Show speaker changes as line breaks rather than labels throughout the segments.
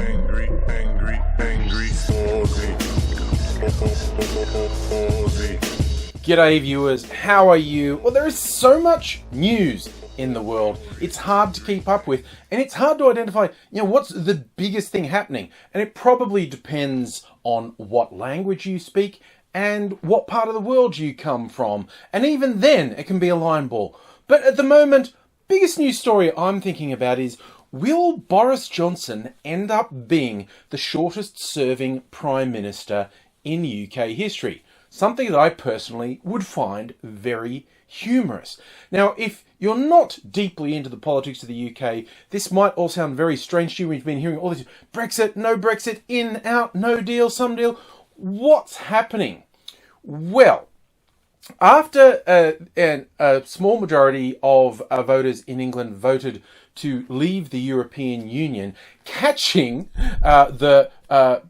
Angry Aussie.
G'day viewers, how are you? Well, there is so much news in the world. It's hard to keep up with, and it's hard to identify, what's the biggest thing happening. And it probably depends on what language you speak and what part of the world you come from. And even then, it can be a line ball. But at the moment, biggest news story I'm thinking about is, will Boris Johnson end up being the shortest serving Prime Minister in UK history? Something that I personally would find very humorous. Now, if you're not deeply into the politics of the UK, this might all sound very strange to you. We've been hearing all this Brexit, no Brexit, in, out, no deal, some deal. What's happening? Well, after a small majority of voters in England voted to leave the European Union, catching the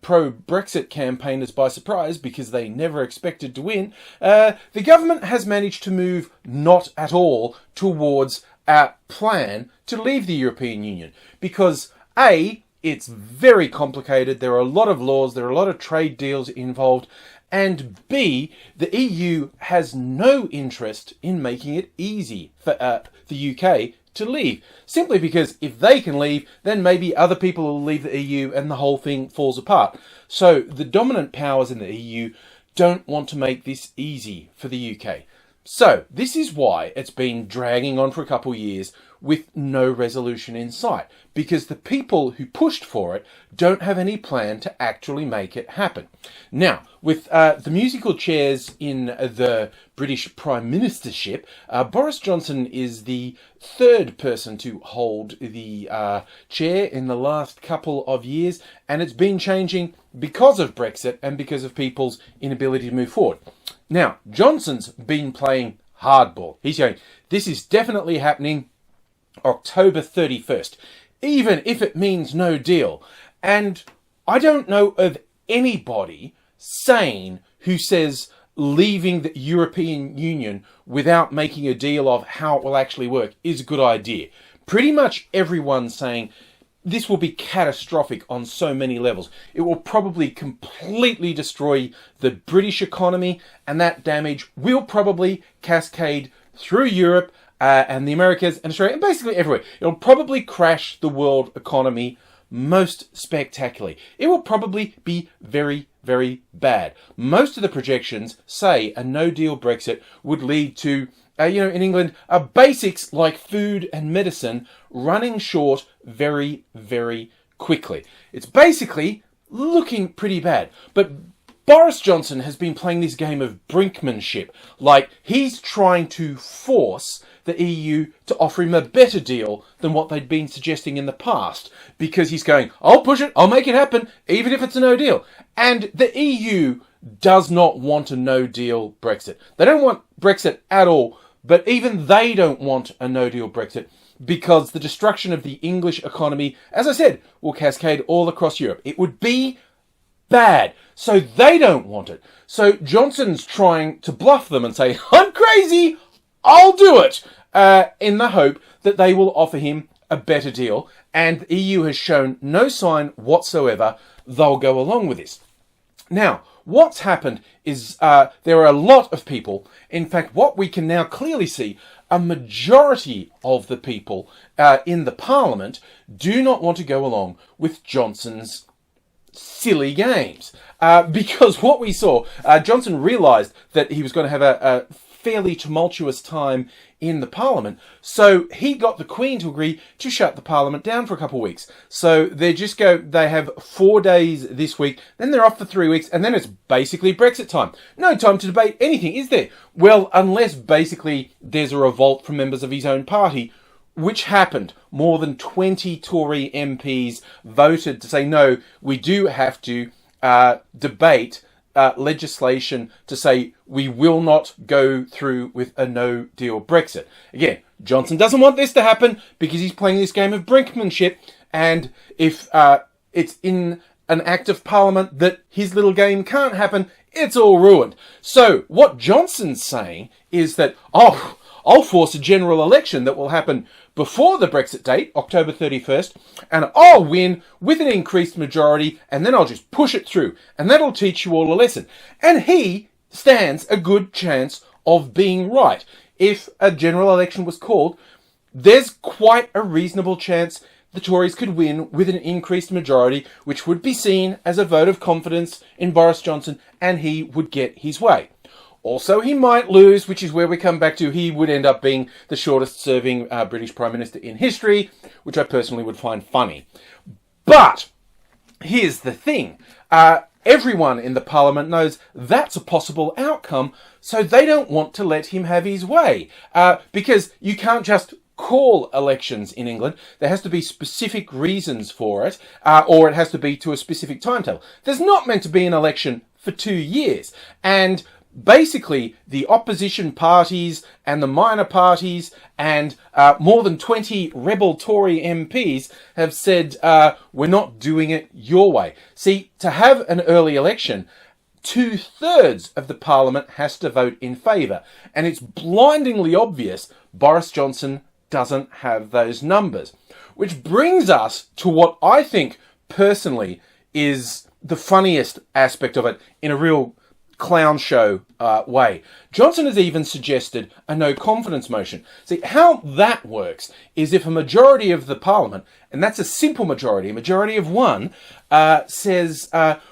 pro-Brexit campaigners by surprise because they never expected to win, the government has managed to move not at all towards a plan to leave the European Union. Because A, it's very complicated, there are a lot of laws, there are a lot of trade deals involved, and B, the EU has no interest in making it easy for the UK to leave. Simply because if they can leave, then maybe other people will leave the EU and the whole thing falls apart. So the dominant powers in the EU don't want to make this easy for the UK. So this is why it's been dragging on for a couple of years with no resolution in sight, because the people who pushed for it don't have any plan to actually make it happen. Now, with the musical chairs in the British Prime Ministership, Boris Johnson is the third person to hold the chair in the last couple of years, and it's been changing because of Brexit and because of people's inability to move forward. Now, Johnson's been playing hardball. He's going, this is definitely happening October 31st, even if it means no deal. And I don't know of anybody sane who says leaving the European Union without making a deal of how it will actually work is a good idea. Pretty much everyone's saying this will be catastrophic on so many levels. It will probably completely destroy the British economy, and that damage will probably cascade through Europe and the Americas and Australia and basically everywhere. It'll probably crash the world economy most spectacularly. It will probably be very, very bad. Most of the projections say a no-deal Brexit would lead to, in England, basics like food and medicine running short very, very quickly. It's basically looking pretty bad. But Boris Johnson has been playing this game of brinkmanship, like he's trying to force the EU to offer him a better deal than what they'd been suggesting in the past, because he's going, I'll push it, I'll make it happen, even if it's a no deal. And the EU does not want a no deal Brexit. They don't want Brexit at all, but even they don't want a no deal Brexit because the destruction of the English economy, as I said, will cascade all across Europe. It would be bad. So they don't want it. So Johnson's trying to bluff them and say, I'm crazy, I'll do it, in the hope that they will offer him a better deal. And the EU has shown no sign whatsoever they'll go along with this. Now, what's happened is there are a lot of people, in fact, what we can now clearly see, a majority of the people in the Parliament do not want to go along with Johnson's silly games. Because what we saw, Johnson realised that he was going to have a fairly tumultuous time in the Parliament, so he got the Queen to agree to shut the Parliament down for a couple of weeks. So they have 4 days this week, then they're off for 3 weeks, and then it's basically Brexit time. No time to debate anything, is there? Well, unless basically there's a revolt from members of his own party, which happened. More than 20 Tory MPs voted to say, no, we do have to debate legislation to say we will not go through with a no-deal Brexit. Again, Johnson doesn't want this to happen because he's playing this game of brinkmanship, and if it's in an act of parliament that his little game can't happen, it's all ruined. So what Johnson's saying is that, I'll force a general election that will happen before the Brexit date, October 31st, and I'll win with an increased majority, and then I'll just push it through, and that'll teach you all a lesson. And he stands a good chance of being right. If a general election was called, there's quite a reasonable chance the Tories could win with an increased majority, which would be seen as a vote of confidence in Boris Johnson, and he would get his way. Also, he might lose, which is where we come back to. He would end up being the shortest serving British Prime Minister in history, which I personally would find funny. But here's the thing. Everyone in the Parliament knows that's a possible outcome, so they don't want to let him have his way. Because you can't just call elections in England. There has to be specific reasons for it, or it has to be to a specific timetable. There's not meant to be an election for 2 years. And basically, the opposition parties and the minor parties and more than 20 rebel Tory MPs have said, we're not doing it your way. See, to have an early election, 2/3 of the Parliament has to vote in favour. And it's blindingly obvious Boris Johnson doesn't have those numbers. Which brings us to what I think, personally, is the funniest aspect of it in a real clown show way. Johnson has even suggested a no confidence motion. See, how that works is if a majority of the Parliament, and that's a simple majority, a majority of one, says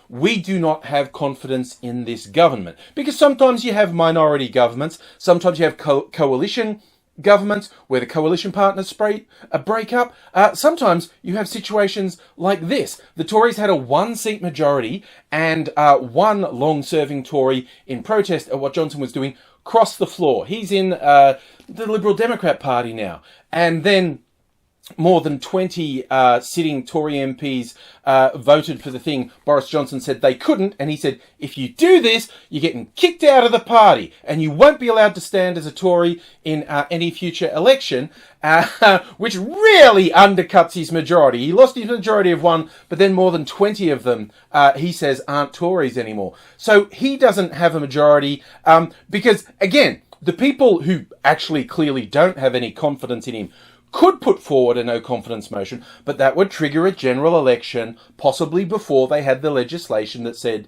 we do not have confidence in this government. Because sometimes you have minority governments, sometimes you have coalition governments where the coalition partners break up. Sometimes you have situations like this. The Tories had a 1-seat majority, and one long-serving Tory, in protest at what Johnson was doing, crossed the floor. He's in the Liberal Democrat Party now. And then more than 20 sitting Tory MPs voted for the thing Boris Johnson said they couldn't, and he said, if you do this, you're getting kicked out of the party, and you won't be allowed to stand as a Tory in any future election, which really undercuts his majority. He lost his majority of one, but then more than 20 of them, he says, aren't Tories anymore. So he doesn't have a majority, because, again, the people who actually clearly don't have any confidence in him could put forward a no-confidence motion, but that would trigger a general election, possibly before they had the legislation that said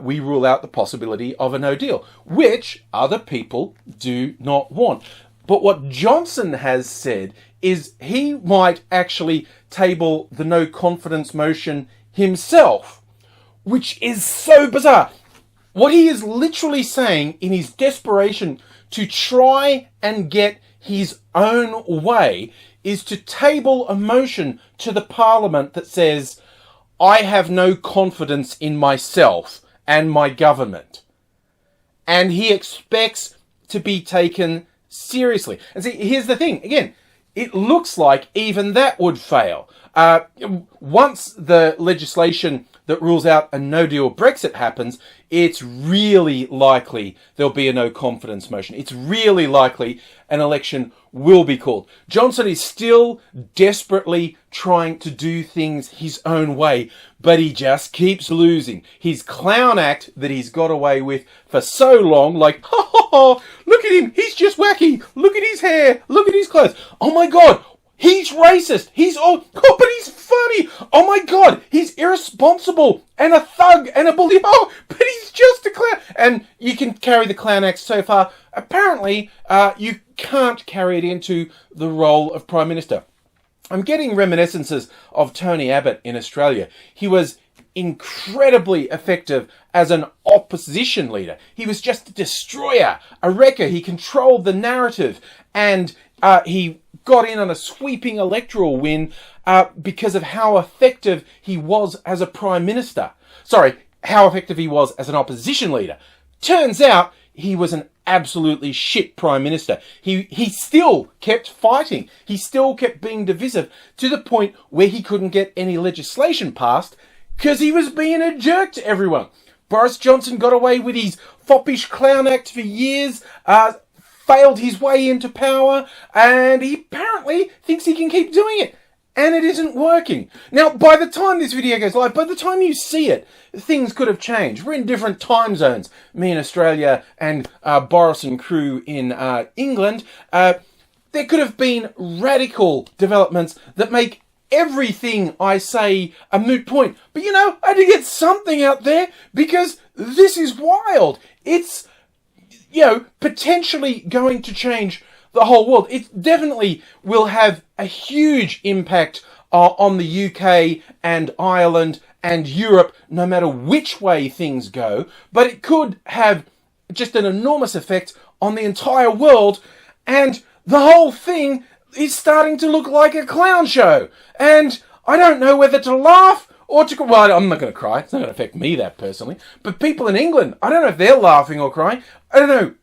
we rule out the possibility of a no deal, which other people do not want. But what Johnson has said is he might actually table the no-confidence motion himself, which is so bizarre. What he is literally saying in his desperation to try and get his own way is to table a motion to the Parliament that says, I have no confidence in myself and my government. And he expects to be taken seriously. And see, here's the thing. Again, it looks like even that would fail. Once the legislation that rules out a no-deal Brexit happens, it's really likely there'll be a no-confidence motion. It's really likely an election will be called. Johnson is still desperately trying to do things his own way, but he just keeps losing. His clown act that he's got away with for so long, like, ha ha ha, look at him, he's just wacky, look at his hair, look at his clothes. Oh my God, he's racist. But he's funny. Oh my God, he's irresponsible and a thug and a bully. Oh, but he's just a clown. And you can carry the clown act so far. Apparently, you can't carry it into the role of Prime Minister. I'm getting reminiscences of Tony Abbott in Australia. He was incredibly effective as an opposition leader. He was just a destroyer, a wrecker. He controlled the narrative, and he got in on a sweeping electoral win because of how effective he was as a prime minister. Sorry, how effective he was as an opposition leader. Turns out he was an absolutely shit prime minister. He still kept fighting. He still kept being divisive to the point where he couldn't get any legislation passed because he was being a jerk to everyone. Boris Johnson got away with his foppish clown act for years, failed his way into power, and he apparently thinks he can keep doing it. and it isn't working. Now, by the time this video goes live, by the time you see it, things could have changed. We're in different time zones, me in Australia and Boris and crew in England. There could have been radical developments that make everything I say a moot point. But you know, I had to get something out there because this is wild. It's, you know, potentially going to change the whole world. It definitely will have a huge impact on the UK and Ireland and Europe, no matter which way things go. But it could have just an enormous effect on the entire world, and the whole thing is starting to look like a clown show. And I don't know whether to laugh or to... Well, I'm not going to cry. It's not going to affect me that personally. But people in England, I don't know if they're laughing or crying. I don't know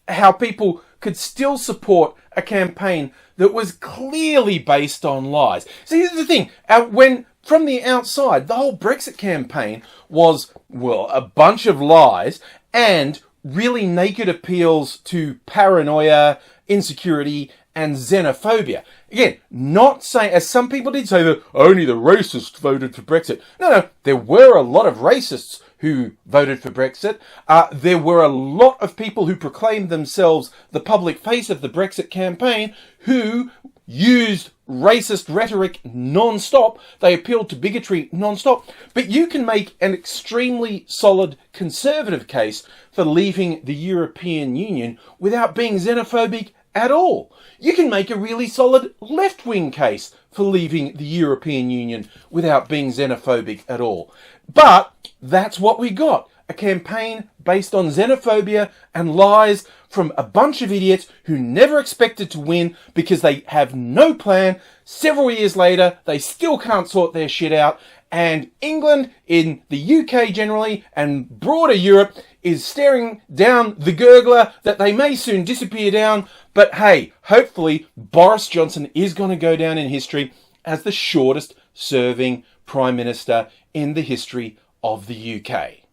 how people could still support a campaign that was clearly based on lies. See, here's the thing. When, from the outside, the whole Brexit campaign was, well, a bunch of lies and really naked appeals to paranoia, insecurity, and xenophobia. Again, not saying, as some people did say, that only the racists voted for Brexit. No, there were a lot of racists who voted for Brexit. There were a lot of people who proclaimed themselves the public face of the Brexit campaign who used racist rhetoric non-stop. They appealed to bigotry non-stop. But you can make an extremely solid conservative case for leaving the European Union without being xenophobic at all. You can make a really solid left-wing case for leaving the European Union without being xenophobic at all. But that's what we got. A campaign based on xenophobia and lies from a bunch of idiots who never expected to win because they have no plan. Several years later, they still can't sort their shit out. And England, in the UK generally, and broader Europe, is staring down the gurgler that they may soon disappear down. But hey, hopefully Boris Johnson is going to go down in history as the shortest serving Prime Minister in the history of the UK.